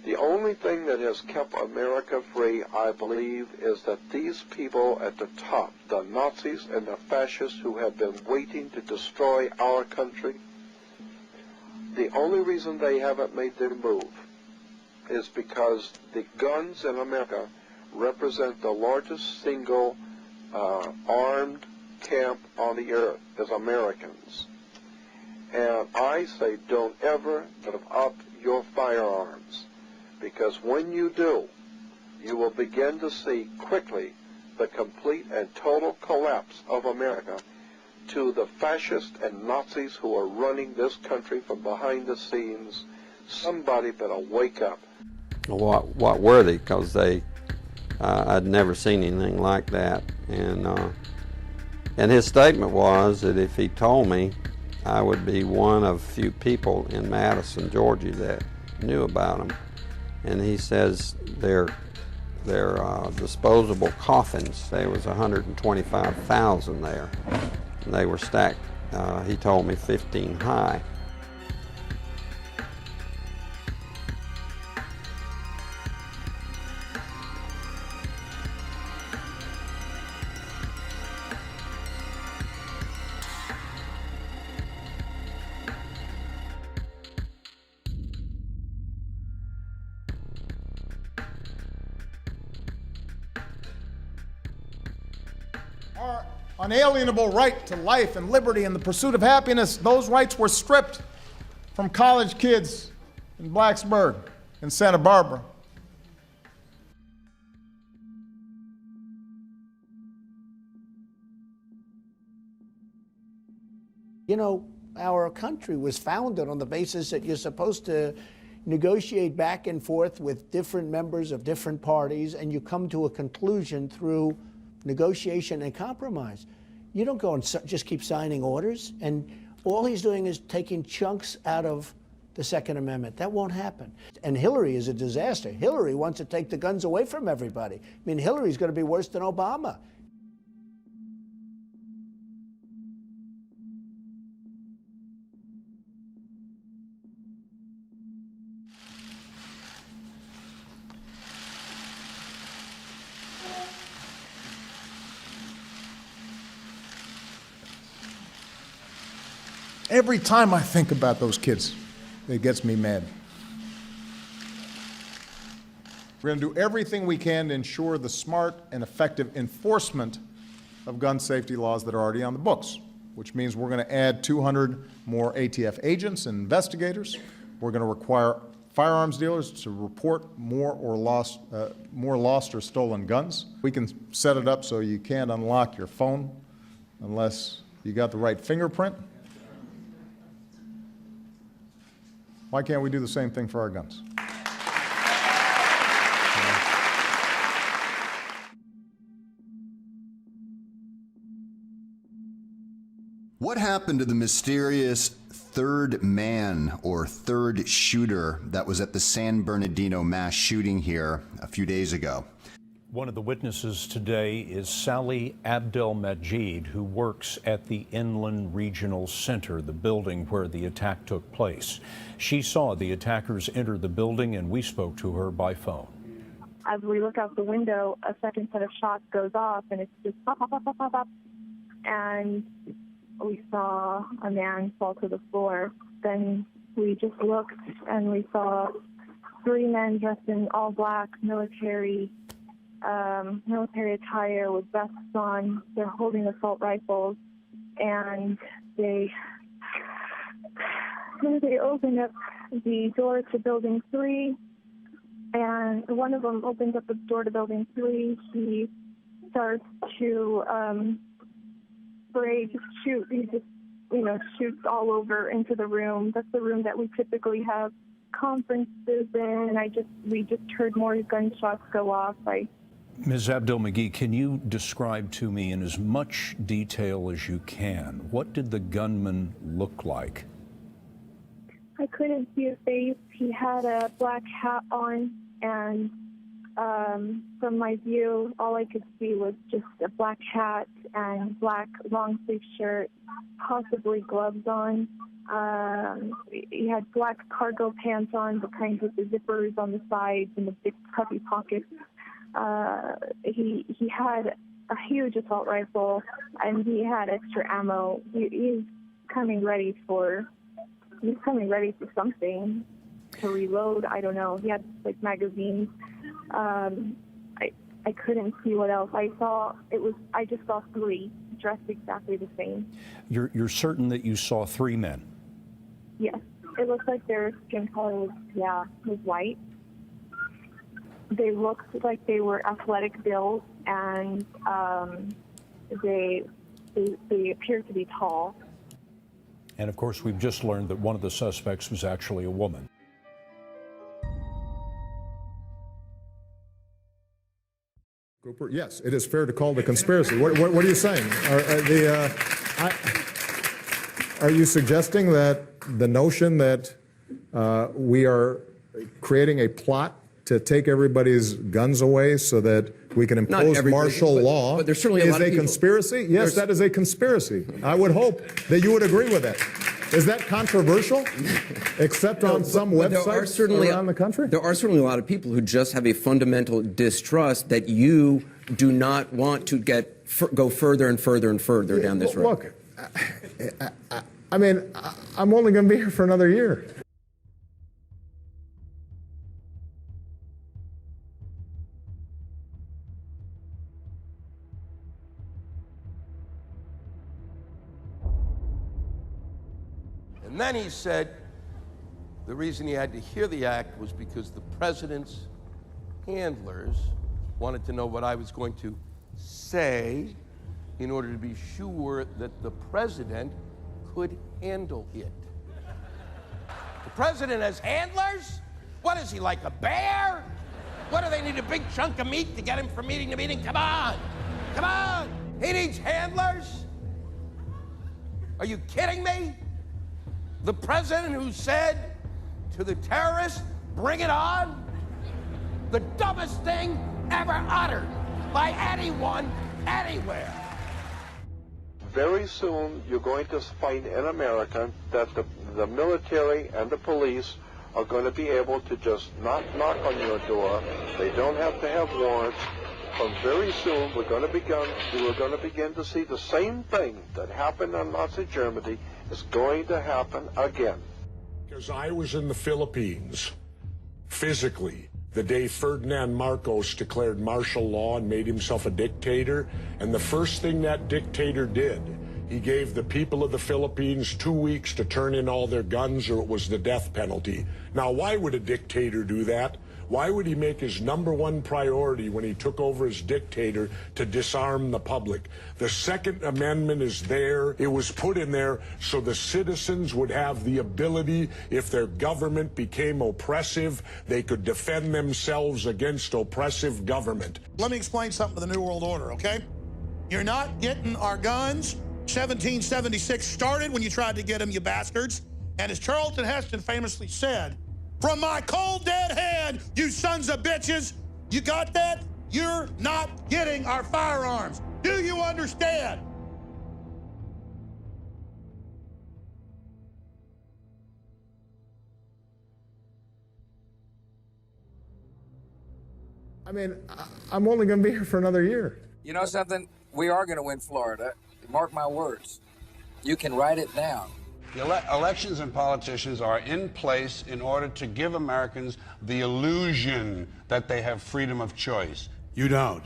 The only thing that has kept America free, I believe, is that these people at the top, the Nazis and the fascists who have been waiting to destroy our country, the only reason they haven't made their move is because the guns in America represent the largest single armed camp on the earth as Americans. And I say don't ever give up your firearms, because when you do, you will begin to see quickly the complete and total collapse of America to the fascists and Nazis who are running this country from behind the scenes. Somebody better wake up. What were they? Because I'd never seen anything like that. And his statement was that if he told me, I would be one of few people in Madison, Georgia that knew about them. And he says they're disposable coffins. There was 125,000 there. And they were stacked, he told me, 15 high. Our unalienable right to life and liberty and the pursuit of happiness, those rights were stripped from college kids in Blacksburg and Santa Barbara. You know, our country was founded on the basis that you're supposed to negotiate back and forth with different members of different parties, and you come to a conclusion through negotiation and compromise. You don't go and just keep signing orders, and all he's doing is taking chunks out of the Second Amendment. That won't happen. And Hillary is a disaster. Hillary wants to take the guns away from everybody. I mean, Hillary's going to be worse than Obama. Every time I think about those kids, it gets me mad. We're going to do everything we can to ensure the smart and effective enforcement of gun safety laws that are already on the books, which means we're going to add 200 more ATF agents and investigators. We're going to require firearms dealers to report more lost or stolen guns. We can set it up so you can't unlock your phone unless you got the right fingerprint. Why can't we do the same thing for our guns? What happened to the mysterious third man or third shooter that was at the San Bernardino mass shooting here a few days ago? One of the witnesses today is Sally Abdelmajid, who works at the Inland Regional Center, the building where the attack took place. She saw the attackers enter the building, and we spoke to her by phone. As we look out the window, a second set of shots goes off, and it's just pop, pop, pop, pop, pop, pop. And we saw a man fall to the floor. Then we just looked, and we saw three men dressed in all black military attire with vests on. They're holding assault rifles, and they opened up the door to building 3, and one of them opens up the door to building 3. He starts to shoot. He just, shoots all over into the room. That's the room that we typically have conferences in. We just heard more gunshots go off. Ms. Abdelmajid, can you describe to me in as much detail as you can, what did the gunman look like? I couldn't see his face. He had a black hat on, and from my view, all I could see was just a black hat and black long-sleeve shirt, possibly gloves on. He had black cargo pants on, the kinds with the zippers on the sides and the big puffy pockets. He had a huge assault rifle, and he had extra ammo. He's coming ready for something, to reload. I don't know. He had like magazines. I couldn't see what else. I just saw three dressed exactly the same. You're certain that you saw three men? Yes. It looked like their skin color was white. They looked like they were athletic build, and they appeared to be tall. And of course, we've just learned that one of the suspects was actually a woman. Yes, it is fair to call it a conspiracy. What are you saying? Are you suggesting that the notion that we are creating a plot to take everybody's guns away so that we can impose martial law but certainly is a conspiracy? Yes, that is a conspiracy. I would hope that you would agree with that. Is that controversial, except on some websites around the country? There are certainly a lot of people who just have a fundamental distrust that you do not want to go further and further and further down this road. Look, I mean, I'm only going to be here for another year. And then he said the reason he had to hear the act was because the president's handlers wanted to know what I was going to say in order to be sure that the president could handle it. The president has handlers? What is he, like a bear? What, do they need a big chunk of meat to get him from meeting to meeting? Come on, come on. He needs handlers? Are you kidding me? The president who said to the terrorists, bring it on? The dumbest thing ever uttered by anyone, anywhere. Very soon, you're going to find in America that the military and the police are going to be able to just not knock on your door. They don't have to have warrants. But very soon, we're going to begin to see the same thing that happened in Nazi Germany is going to happen again. Because I was in the Philippines, physically, the day Ferdinand Marcos declared martial law and made himself a dictator, and the first thing that dictator did, he gave the people of the Philippines 2 weeks to turn in all their guns or it was the death penalty. Now, why would a dictator do that? Why would he make his #1 priority when he took over as dictator to disarm the public? The Second Amendment is there. It was put in there so the citizens would have the ability, if their government became oppressive, they could defend themselves against oppressive government. Let me explain something to the New World Order, okay? You're not getting our guns. 1776 started when you tried to get them, you bastards. And as Charlton Heston famously said, from my cold dead hand, you sons of bitches, you got that? You're not getting our firearms. Do you understand? I mean, I'm only going to be here for another year. You know something? We are going to win Florida. Mark my words. You can write it down. The elections and politicians are in place in order to give Americans the illusion that they have freedom of choice. You don't.